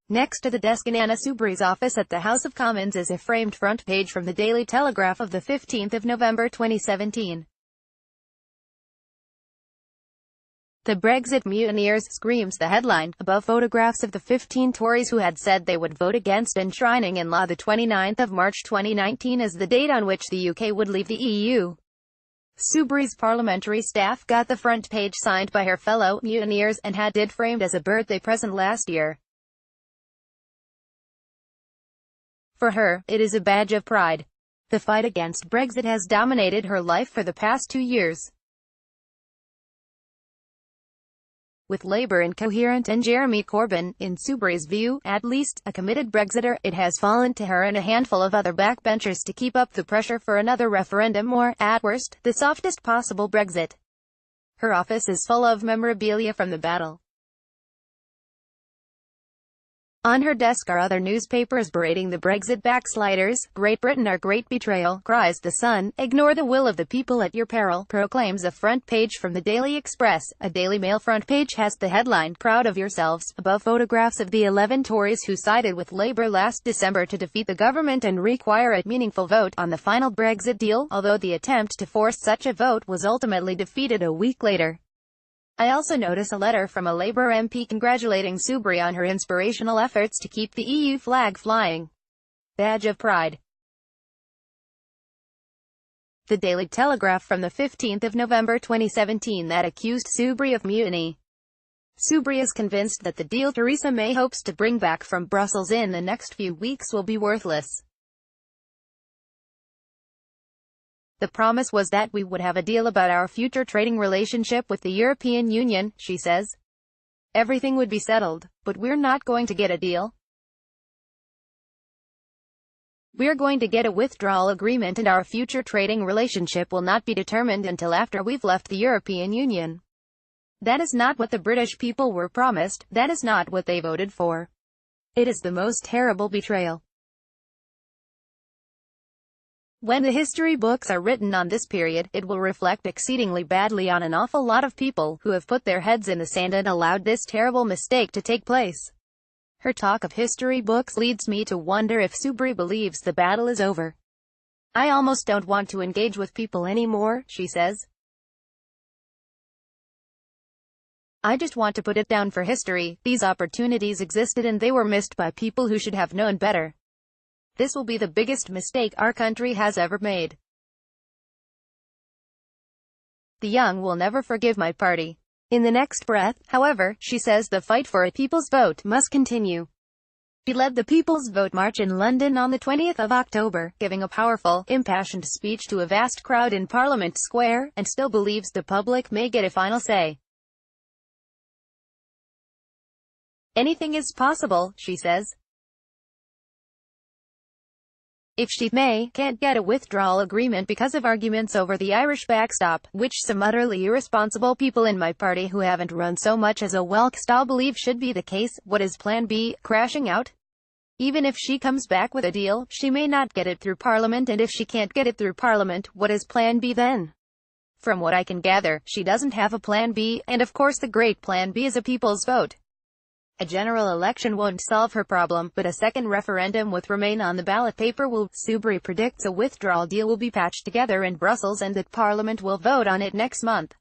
Next to the desk in Anna Soubry's office at the House of Commons is a framed front page from the Daily Telegraph of the 15th of November 2017. The Brexit mutineers, screams the headline, above photographs of the 15 Tories who had said they would vote against enshrining in law the 29th of March 2019 as the date on which the UK would leave the EU. Soubry's parliamentary staff got the front page signed by her fellow mutineers and had it framed as a birthday present last year. For her, it is a badge of pride. The fight against Brexit has dominated her life for the past 2 years. With Labour incoherent and Jeremy Corbyn, in Soubry's view, at least, a committed Brexiter, it has fallen to her and a handful of other backbenchers to keep up the pressure for another referendum or, at worst, the softest possible Brexit. Her office is full of memorabilia from the battle. On her desk are other newspapers berating the Brexit backsliders. Great Britain our great betrayal, cries the Sun. Ignore the will of the people at your peril, proclaims a front page from the Daily Express. A Daily Mail front page has the headline, Proud of Yourselves, above photographs of the 11 Tories who sided with Labour last December to defeat the government and require a meaningful vote on the final Brexit deal, although the attempt to force such a vote was ultimately defeated a week later. I also notice a letter from a Labour MP congratulating Soubry on her inspirational efforts to keep the EU flag flying. Badge of pride. The Daily Telegraph from the 15th of November 2017 that accused Soubry of mutiny. Soubry is convinced that the deal Theresa May hopes to bring back from Brussels in the next few weeks will be worthless. The promise was that we would have a deal about our future trading relationship with the European Union, she says. Everything would be settled, but we're not going to get a deal. We're going to get a withdrawal agreement and our future trading relationship will not be determined until after we've left the European Union. That is not what the British people were promised, that is not what they voted for. It is the most terrible betrayal. When the history books are written on this period, it will reflect exceedingly badly on an awful lot of people who have put their heads in the sand and allowed this terrible mistake to take place. Her talk of history books leads me to wonder if Soubry believes the battle is over. I almost don't want to engage with people anymore, she says. I just want to put it down for history. These opportunities existed and they were missed by people who should have known better. This will be the biggest mistake our country has ever made. The young will never forgive my party. In the next breath, however, she says the fight for a people's vote must continue. She led the People's Vote March in London on the 20th of October, giving a powerful, impassioned speech to a vast crowd in Parliament Square, and still believes the public may get a final say. Anything is possible, she says. If she can't get a withdrawal agreement because of arguments over the Irish backstop, which some utterly irresponsible people in my party who haven't run so much as a Welsh stall believe should be the case, what is Plan B, crashing out? Even if she comes back with a deal, she may not get it through Parliament, and if she can't get it through Parliament, what is Plan B then? From what I can gather, she doesn't have a Plan B, and of course the great Plan B is a people's vote. A general election won't solve her problem, but a second referendum with Remain on the ballot paper will. Soubry predicts a withdrawal deal will be patched together in Brussels and that Parliament will vote on it next month.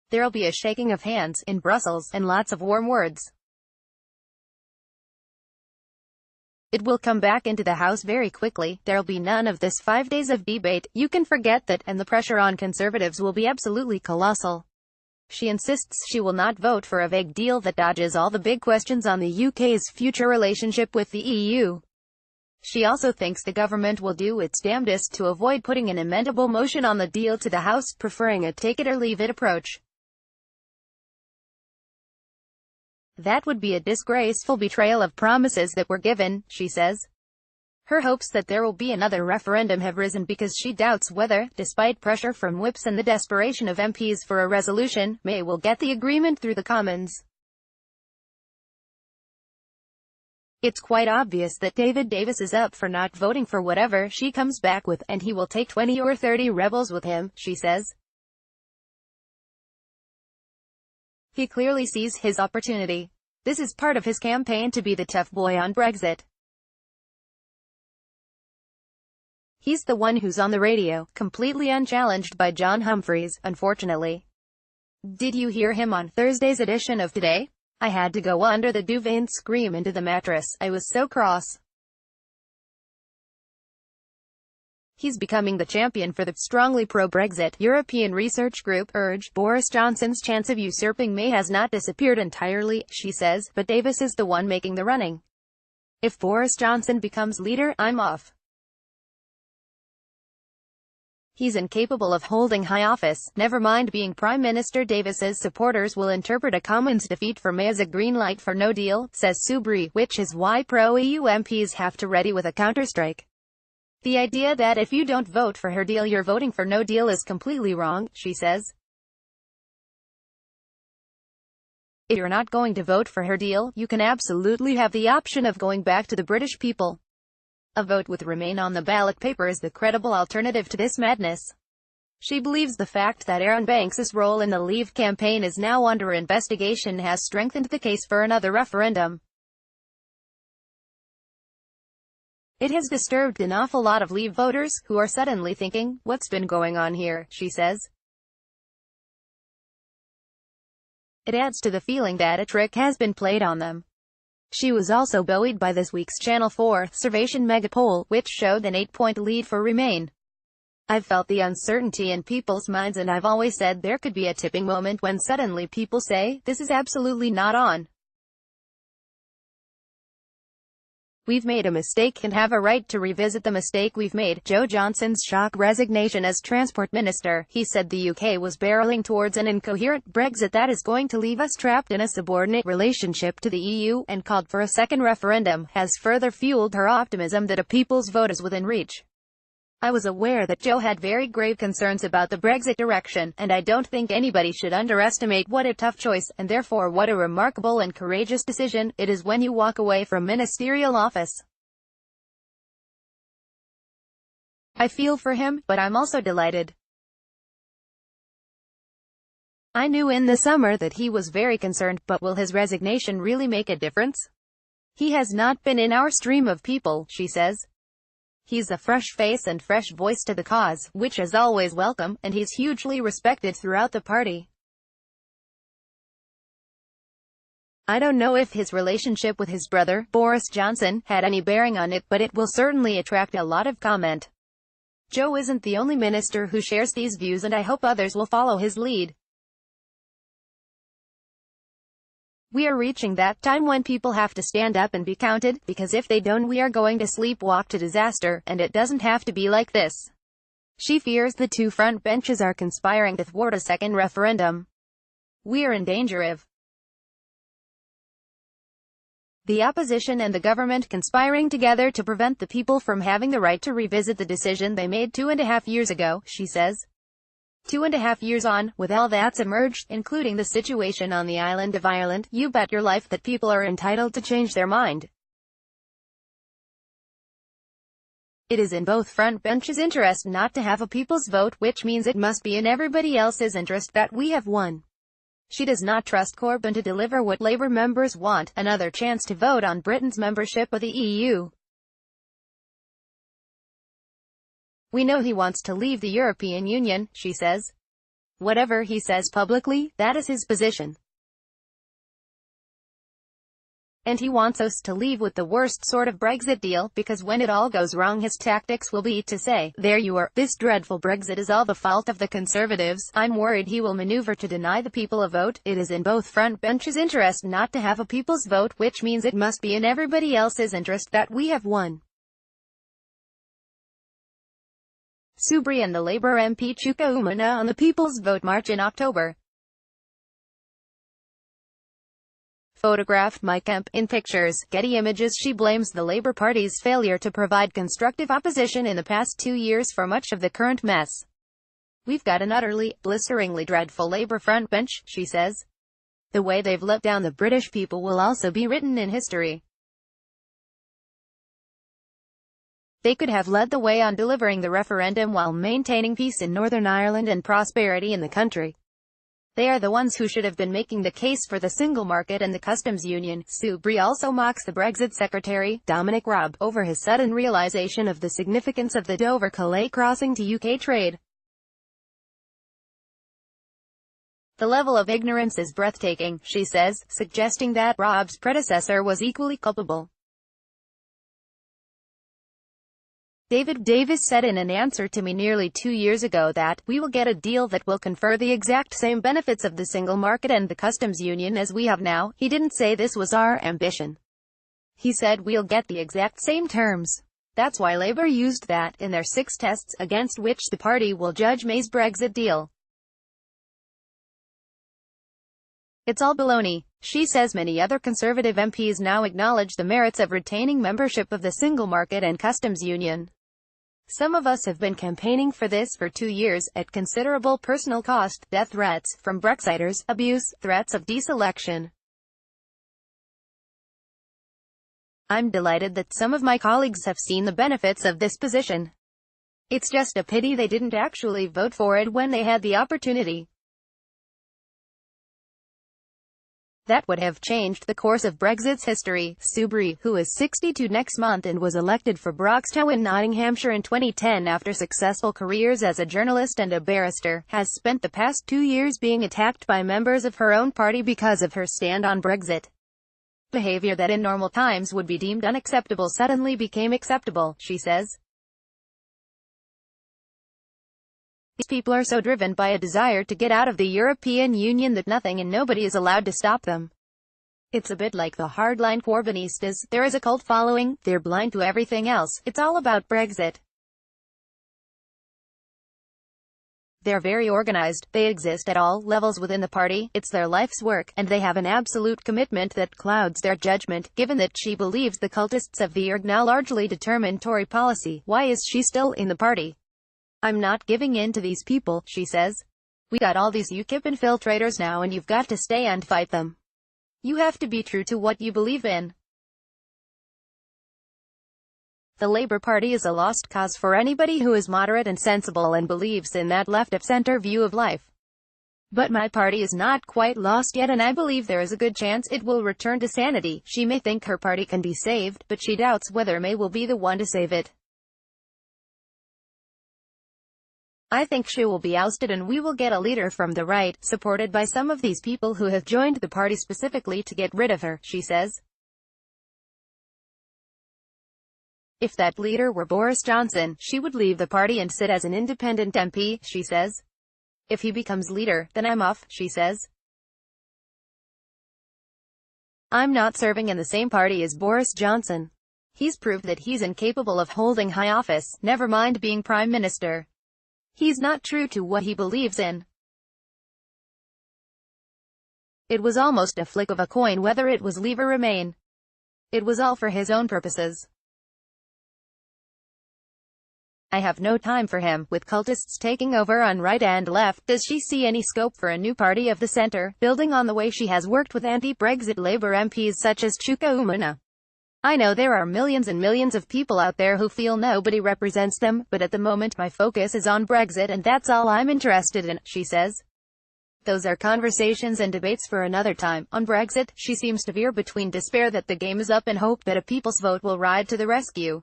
There'll be a shaking of hands in Brussels, and lots of warm words. It will come back into the House very quickly. There'll be none of this 5 days of debate, you can forget that, and the pressure on Conservatives will be absolutely colossal. She insists she will not vote for a vague deal that dodges all the big questions on the UK's future relationship with the EU. She also thinks the government will do its damnedest to avoid putting an amendable motion on the deal to the House, preferring a take-it-or-leave-it approach. That would be a disgraceful betrayal of promises that were given, she says. Her hopes that there will be another referendum have risen because she doubts whether, despite pressure from whips and the desperation of MPs for a resolution, May will get the agreement through the Commons. It's quite obvious that David Davis is up for not voting for whatever she comes back with, and he will take 20 or 30 rebels with him, she says. He clearly sees his opportunity. This is part of his campaign to be the tough boy on Brexit. He's the one who's on the radio, completely unchallenged by John Humphreys, unfortunately. Did you hear him on Thursday's edition of Today? I had to go under the duvet and scream into the mattress. I was so cross. He's becoming the champion for the strongly pro-Brexit European research group urge. Boris Johnson's chance of usurping May has not disappeared entirely, she says, but Davis is the one making the running. If Boris Johnson becomes leader, I'm off. He's incapable of holding high office, never mind being Prime Minister. Davis's supporters will interpret a Commons defeat for May as a green light for no deal, says Soubry, which is why pro-EU MPs have to ready with a counterstrike. The idea that if you don't vote for her deal you're voting for no deal is completely wrong, she says. If you're not going to vote for her deal, you can absolutely have the option of going back to the British people. A vote with Remain on the ballot paper is the credible alternative to this madness. She believes the fact that Aaron Banks's role in the Leave campaign is now under investigation has strengthened the case for another referendum. It has disturbed an awful lot of Leave voters, who are suddenly thinking, what's been going on here, she says. It adds to the feeling that a trick has been played on them. She was also buoyed by this week's Channel 4 Survation mega poll, which showed an 8-point lead for Remain. I've felt the uncertainty in people's minds, and I've always said there could be a tipping moment when suddenly people say, this is absolutely not on. We've made a mistake and have a right to revisit the mistake we've made. Joe Johnson's shock resignation as Transport Minister. He said the UK was barreling towards an incoherent Brexit that is going to leave us trapped in a subordinate relationship to the EU, and called for a second referendum, has further fueled her optimism that a people's vote is within reach. I was aware that Joe had very grave concerns about the Brexit direction, and I don't think anybody should underestimate what a tough choice, and therefore what a remarkable and courageous decision, it is when you walk away from ministerial office. I feel for him, but I'm also delighted. I knew in the summer that he was very concerned, but will his resignation really make a difference? He has not been in our stream of people, she says. He's a fresh face and fresh voice to the cause, which is always welcome, and he's hugely respected throughout the party. I don't know if his relationship with his brother, Boris Johnson, had any bearing on it, but it will certainly attract a lot of comment. Joe isn't the only minister who shares these views, and I hope others will follow his lead. We are reaching that time when people have to stand up and be counted, because if they don't we are going to sleepwalk to disaster, and it doesn't have to be like this. She fears the two front benches are conspiring to thwart a second referendum. We are in danger of the opposition and the government conspiring together to prevent the people from having the right to revisit the decision they made 2.5 years ago, she says. 2.5 years on, with all that's emerged, including the situation on the island of Ireland, you bet your life that people are entitled to change their mind. It is in both front benches' interest not to have a people's vote, which means it must be in everybody else's interest that we have won. She does not trust Corbyn to deliver what Labour members want, another chance to vote on Britain's membership of the EU. We know he wants to leave the European Union, she says. Whatever he says publicly, that is his position. And he wants us to leave with the worst sort of Brexit deal, because when it all goes wrong his tactics will be to say, there you are, this dreadful Brexit is all the fault of the Conservatives. I'm worried he will maneuver to deny the people a vote. It is in both front benches' interest not to have a people's vote, which means it must be in everybody else's interest that we have won. Soubry and the Labour MP Chuka Umunna on the People's Vote March in October. Photographed by Kemp. In pictures, Getty Images. She blames the Labour Party's failure to provide constructive opposition in the past 2 years for much of the current mess. We've got an utterly, blisteringly dreadful Labour front bench, she says. The way they've let down the British people will also be written in history. They could have led the way on delivering the referendum while maintaining peace in Northern Ireland and prosperity in the country. They are the ones who should have been making the case for the single market and the customs union. Soubry also mocks the Brexit Secretary, Dominic Raab, over his sudden realization of the significance of the Dover-Calais crossing to UK trade. The level of ignorance is breathtaking, she says, suggesting that Raab's predecessor was equally culpable. David Davis said in an answer to me nearly 2 years ago that, "We will get a deal that will confer the exact same benefits of the single market and the customs union as we have now." He didn't say this was our ambition. He said we'll get the exact same terms. That's why Labour used that in their 6 tests, against which the party will judge May's Brexit deal. It's all baloney. She says many other Conservative MPs now acknowledge the merits of retaining membership of the single market and customs union. Some of us have been campaigning for this for 2 years, at considerable personal cost, death threats from Brexiters, abuse, threats of deselection. I'm delighted that some of my colleagues have seen the benefits of this position. It's just a pity they didn't actually vote for it when they had the opportunity. That would have changed the course of Brexit's history. Soubry, who is 62 next month and was elected for Broxtowe in Nottinghamshire in 2010 after successful careers as a journalist and a barrister, has spent the past 2 years being attacked by members of her own party because of her stand on Brexit. Behavior that in normal times would be deemed unacceptable suddenly became acceptable, she says. These people are so driven by a desire to get out of the European Union that nothing and nobody is allowed to stop them. It's a bit like the hardline Corbynistas. There is a cult following, they're blind to everything else, it's all about Brexit. They're very organized, they exist at all levels within the party, it's their life's work, and they have an absolute commitment that clouds their judgment. Given that she believes the cultists of the org now largely determine Tory policy, why is she still in the party? I'm not giving in to these people, she says. We got all these UKIP infiltrators now and you've got to stay and fight them. You have to be true to what you believe in. The Labour Party is a lost cause for anybody who is moderate and sensible and believes in that left-of-centre view of life. But my party is not quite lost yet, and I believe there is a good chance it will return to sanity. She may think her party can be saved, but she doubts whether May will be the one to save it. I think she will be ousted and we will get a leader from the right, supported by some of these people who have joined the party specifically to get rid of her, she says. If that leader were Boris Johnson, she would leave the party and sit as an independent MP, she says. If he becomes leader, then I'm off, she says. I'm not serving in the same party as Boris Johnson. He's proved that he's incapable of holding high office, never mind being Prime Minister. He's not true to what he believes in. It was almost a flick of a coin whether it was leave or remain. It was all for his own purposes. I have no time for him. With cultists taking over on right and left, does she see any scope for a new party of the centre, building on the way she has worked with anti-Brexit Labour MPs such as Chuka Umunna? I know there are millions and millions of people out there who feel nobody represents them, but at the moment my focus is on Brexit and that's all I'm interested in, she says. Those are conversations and debates for another time. On Brexit, she seems to veer between despair that the game is up and hope that a people's vote will ride to the rescue.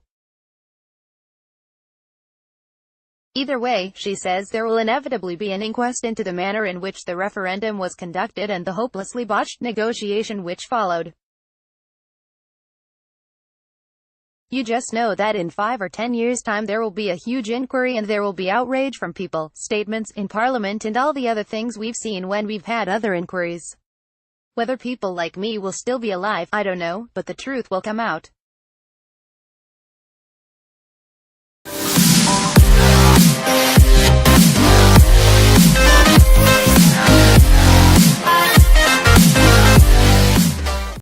Either way, she says, there will inevitably be an inquest into the manner in which the referendum was conducted and the hopelessly botched negotiation which followed. You just know that in 5 or 10 years' time there will be a huge inquiry and there will be outrage from people, statements in Parliament and all the other things we've seen when we've had other inquiries. Whether people like me will still be alive, I don't know, but the truth will come out.